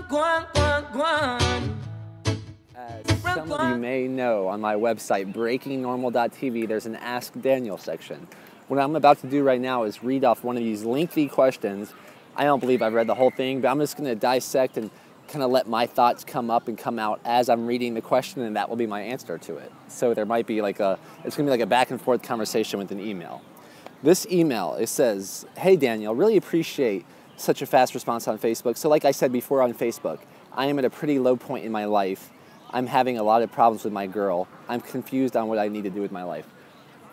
As some of you may know, on my website, breakingnormal.tv, there's an Ask Daniel section. What I'm about to do right now is read off one of these lengthy questions. I don't believe I've read the whole thing, but I'm just going to dissect and kind of let my thoughts come up and come out as I'm reading the question, and that will be my answer to it. So there might be it's going to be like a back and forth conversation with an email. This email, it says, "Hey Daniel, really appreciate such a fast response on Facebook. So like I said before on Facebook, I am at a pretty low point in my life. I'm having a lot of problems with my girl. I'm confused on what I need to do with my life."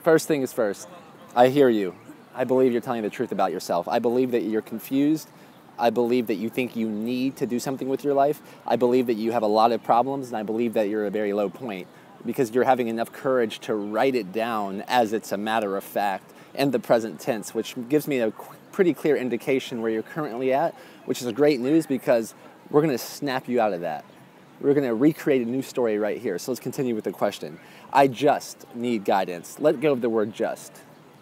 First thing is first, I hear you. I believe you're telling the truth about yourself. I believe that you're confused. I believe that you think you need to do something with your life. I believe that you have a lot of problems, and I believe that you're at a very low point because you're having enough courage to write it down as it's a matter of fact in the present tense, which gives me a pretty clear indication where you're currently at, which is great news because we're going to snap you out of that. We're going to recreate a new story right here. So let's continue with the question. I just need guidance. Let go of the word just.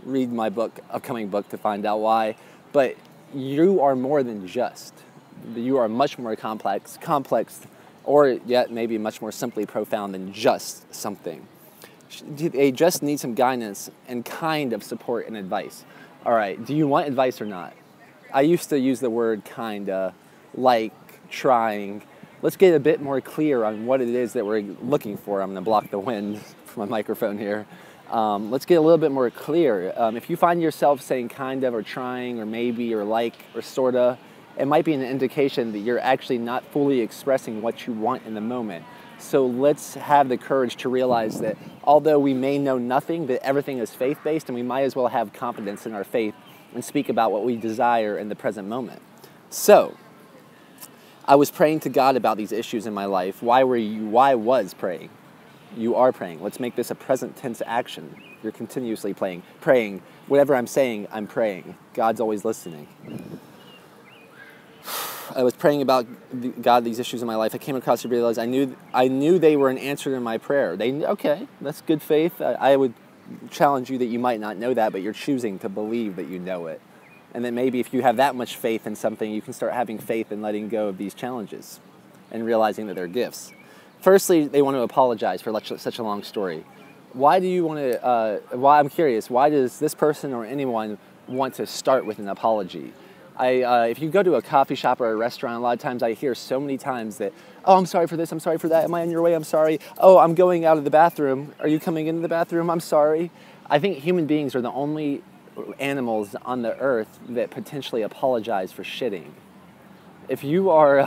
Read my upcoming book to find out why. But you are more than just. You are much more complex, or yet maybe much more simply profound than just something. They just need some guidance and kind of support and advice. All right, do you want advice or not? I used to use the word kinda, like, trying. Let's get a bit more clear on what it is that we're looking for. I'm going to block the wind from my microphone here. Let's get a little bit more clear. If you find yourself saying kind of or trying or maybe or like or sorta, it might be an indication that you're actually not fully expressing what you want in the moment. So let's have the courage to realize that although we may know nothing, that everything is faith-based, and we might as well have confidence in our faith and speak about what we desire in the present moment. So, I was praying to God about these issues in my life. Why was praying? You are praying. Let's make this a present tense action. You're continuously praying. Whatever I'm saying, I'm praying. God's always listening. I was praying about God, these issues in my life. I came across and realized I knew they were an answer to my prayer. Okay, that's good faith. I would challenge you that you might not know that, but you're choosing to believe that you know it. And then maybe if you have that much faith in something, you can start having faith in letting go of these challenges and realizing that they're gifts. Firstly, they want to apologize for such a long story. Why do you want to, I'm curious, why does this person or anyone want to start with an apology? If you go to a coffee shop or a restaurant, a lot of times I hear so many times that, "Oh, I'm sorry for this, I'm sorry for that, am I on your way, I'm sorry. Oh, I'm going out of the bathroom, are you coming into the bathroom, I'm sorry." I think human beings are the only animals on the earth that potentially apologize for shitting. If you're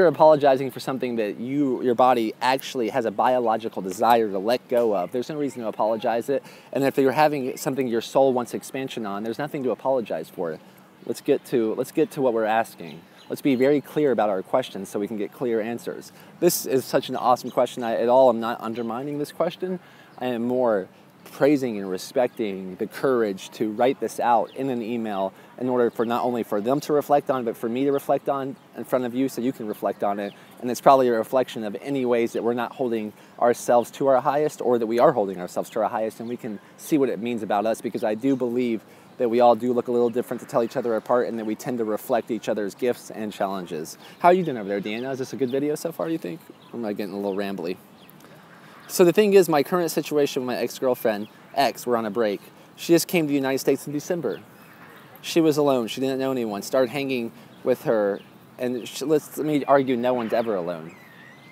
apologizing for something that your body actually has a biological desire to let go of, there's no reason to apologize it. And if you're having something your soul wants expansion on, there's nothing to apologize for. Let's get to what we're asking. Let's be very clear about our questions so we can get clear answers. This is such an awesome question. I'm not undermining this question. I am more praising and respecting the courage to write this out in an email in order for not only for them to reflect on, but for me to reflect on in front of you so you can reflect on it. And it's probably a reflection of any ways that we're not holding ourselves to our highest, or that we are holding ourselves to our highest, and we can see what it means about us, because I do believe that we all do look a little different to tell each other apart, and that we tend to reflect each other's gifts and challenges. How are you doing over there, Deanna? Is this a good video so far, do you think? Or am I getting a little rambly? So the thing is, my current situation with my ex-girlfriend, we're on a break. She just came to the United States in December. She was alone. She didn't know anyone. Started hanging with her, and let me argue, no one's ever alone.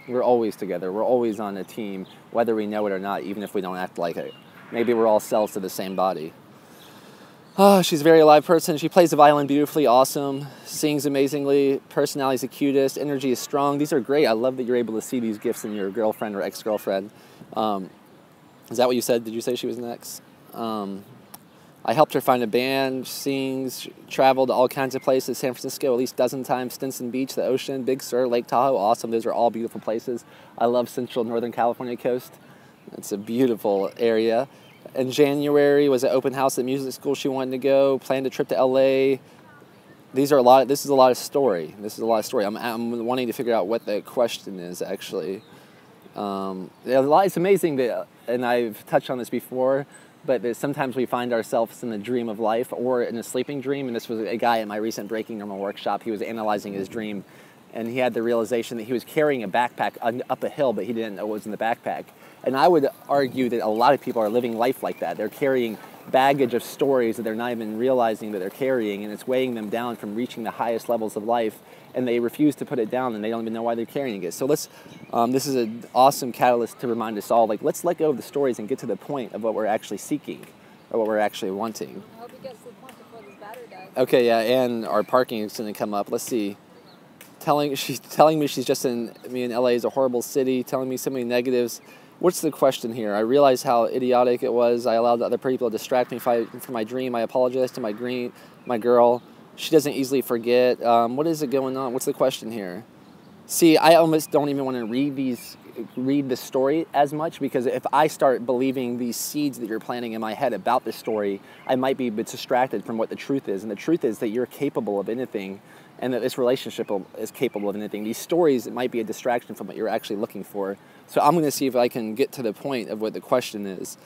We're always together. We're always on a team, whether we know it or not, even if we don't act like it. Maybe we're all cells to the same body. Oh, she's a very alive person. She plays the violin beautifully, awesome, sings amazingly, personality's the cutest, energy is strong. These are great. I love that you're able to see these gifts in your girlfriend or ex-girlfriend. Is that what you said? Did you say she was an ex? I helped her find a band, sings, traveled to all kinds of places, San Francisco at least a dozen times, Stinson Beach, the ocean, Big Sur, Lake Tahoe, awesome. Those are all beautiful places. I love Central Northern California coast. It's a beautiful area. In January was an open house at music school she wanted to go, planned a trip to LA. This is a lot of story. I'm wanting to figure out what the question is, actually. It's amazing that, and I've touched on this before, but that sometimes we find ourselves in the dream of life or in a sleeping dream. And this was a guy at my recent Breaking Normal workshop. He was analyzing his dream, and he had the realization that he was carrying a backpack up a hill, but he didn't know what was in the backpack. And I would argue that a lot of people are living life like that. They're carrying baggage of stories that they're not even realizing that they're carrying, and it's weighing them down from reaching the highest levels of life, and they refuse to put it down, and they don't even know why they're carrying it. So this is an awesome catalyst to remind us all, like, let's let go of the stories and get to the point of what we're actually seeking, or what we're actually wanting. I hope he gets to the point before this battery dies. Okay, yeah, and our parking is going to come up. Let's see. She's telling me she's just in LA is a horrible city, telling me so many negatives. What's the question here? I realize how idiotic it was. I allowed other people to distract me from my dream. I apologize to my girl. She doesn't easily forget. What is it going on? What's the question here? See, I almost don't even want to read the story as much, because if I start believing these seeds that you're planting in my head about this story, I might be a bit distracted from what the truth is. And the truth is that you're capable of anything, and that this relationship is capable of anything. These stories, it might be a distraction from what you're actually looking for. So I'm going to see if I can get to the point of what the question is.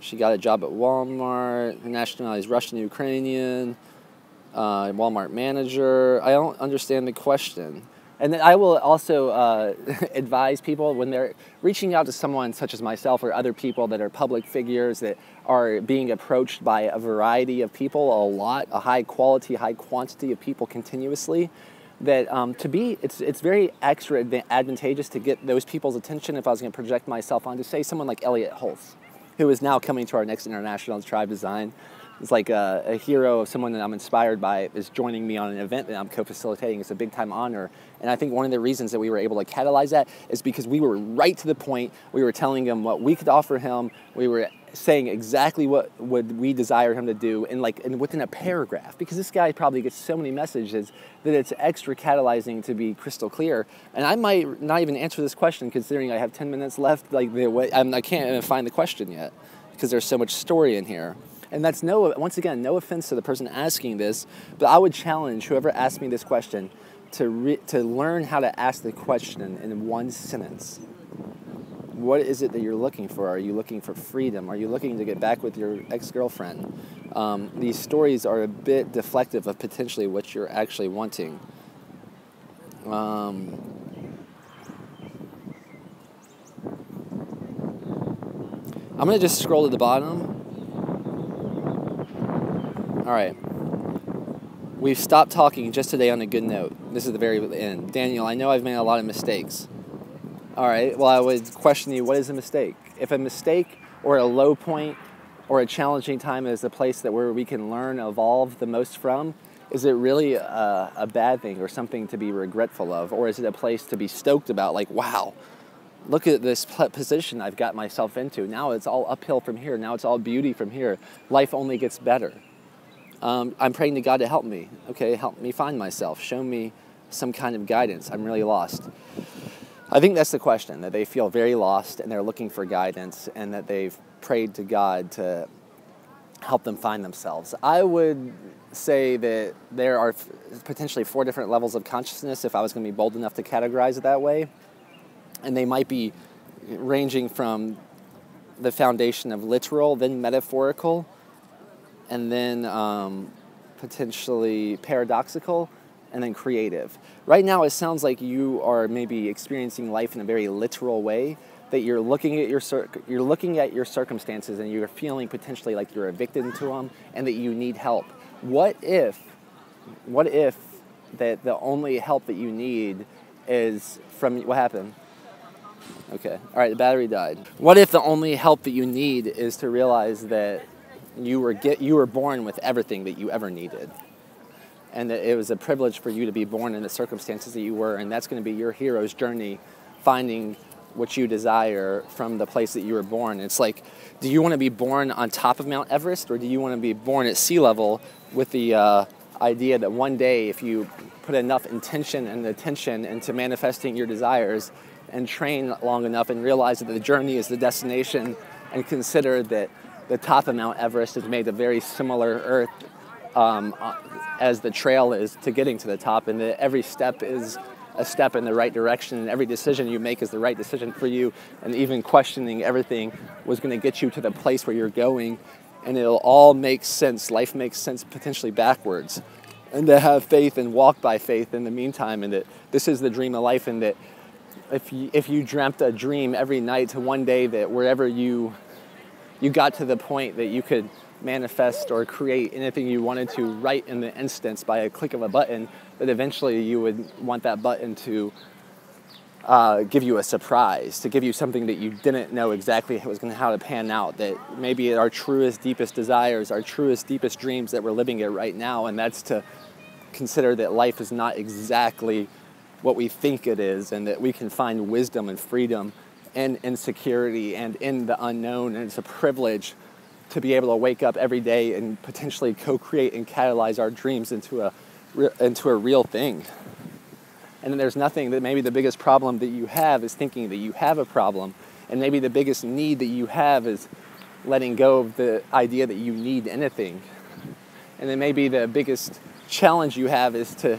She got a job at Walmart, her nationality is Russian, Ukrainian, Walmart manager. I don't understand the question. And then I will also advise people when they're reaching out to someone such as myself or other people that are public figures that are being approached by a variety of people, a high quality, high quantity of people continuously, that it's very extra advantageous to get those people's attention. If I was going to project myself onto, say, someone like Elliot Hulse, who is now coming to our next International Tribe Design. It's like a hero of someone that I'm inspired by is joining me on an event that I'm co-facilitating. It's a big-time honor. And I think one of the reasons that we were able to catalyze that is because we were right to the point. We were telling him what we could offer him. We were saying exactly what would we desire him to do and within a paragraph, because this guy probably gets so many messages that it's extra catalyzing to be crystal clear. And I might not even answer this question, considering I have 10 minutes left. I can't even find the question yet because there's so much story in here. And that's once again, no offense to the person asking this, but I would challenge whoever asked me this question to learn how to ask the question in one sentence. What is it that you're looking for? Are you looking for freedom? Are you looking to get back with your ex-girlfriend? These stories are a bit deflective of potentially what you're actually wanting. I'm going to just scroll to the bottom. All right. We've stopped talking just today on a good note. This is the very end. Daniel, I know I've made a lot of mistakes. All right. Well, I would question you, what is a mistake? If a mistake or a low point or a challenging time is a place where we can learn, evolve the most from, is it really a bad thing or something to be regretful of? Or is it a place to be stoked about, like, wow, look at this position I've got myself into. Now it's all uphill from here. Now it's all beauty from here. Life only gets better. I'm praying to God to help me. Okay, help me find myself. Show me some kind of guidance. I'm really lost. I think that's the question, that they feel very lost and they're looking for guidance and that they've prayed to God to help them find themselves. I would say that there are potentially 4 different levels of consciousness if I was going to be bold enough to categorize it that way. And they might be ranging from the foundation of literal, then metaphorical, and then potentially paradoxical, and then creative. Right now, it sounds like you are maybe experiencing life in a very literal way, that you're looking at your circumstances and you're feeling potentially like you're a victim to them and that you need help. What if that the only help that you need is from, what happened? Okay, all right, the battery died. What if the only help that you need is to realize that you were born with everything that you ever needed, and that it was a privilege for you to be born in the circumstances that you were, and that's going to be your hero's journey, finding what you desire from the place that you were born. It's like, do you want to be born on top of Mount Everest, or do you want to be born at sea level with the idea that one day, if you put enough intention and attention into manifesting your desires and train long enough and realize that the journey is the destination, and consider that the top of Mount Everest is made of very similar earth as the trail is to getting to the top, and that every step is a step in the right direction, and every decision you make is the right decision for you, and even questioning everything was going to get you to the place where you're going, and it'll all make sense. Life makes sense potentially backwards. and to have faith and walk by faith in the meantime, and that this is the dream of life, and that if you dreamt a dream every night to one day that wherever you got to the point that you could manifest or create anything you wanted to right in the instance by a click of a button, that eventually you would want that button to give you a surprise, to give you something that you didn't know exactly how to pan out, that maybe our truest, deepest desires, our truest, deepest dreams that we're living it right now, and that's to consider that life is not exactly what we think it is, and that we can find wisdom and freedom and insecurity and in the unknown, and it's a privilege to be able to wake up every day and potentially co-create and catalyze our dreams into a real thing. And then there's nothing that maybe the biggest problem that you have is thinking that you have a problem, and maybe the biggest need that you have is letting go of the idea that you need anything. And then maybe the biggest challenge you have is to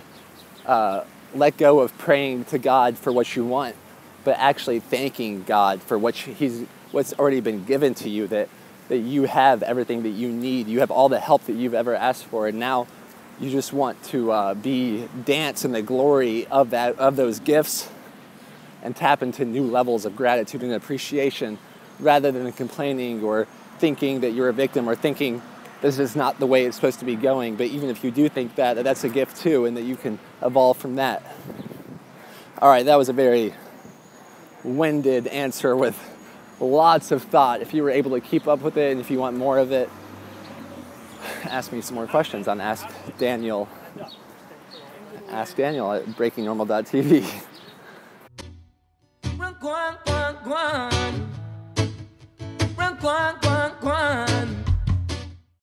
let go of praying to God for what you want, but actually thanking God for what's already been given to you, that you have everything that you need. You have all the help that you've ever asked for, and now you just want to dance in the glory of those gifts and tap into new levels of gratitude and appreciation, rather than complaining or thinking that you're a victim or thinking this is not the way it's supposed to be going. But even if you do think that, that's a gift too, and that you can evolve from that. All right, that was a very winded answer with lots of thought. If you were able to keep up with it, and if you want more of it, ask me some more questions on Ask Daniel at breakingnormal.tv. Run,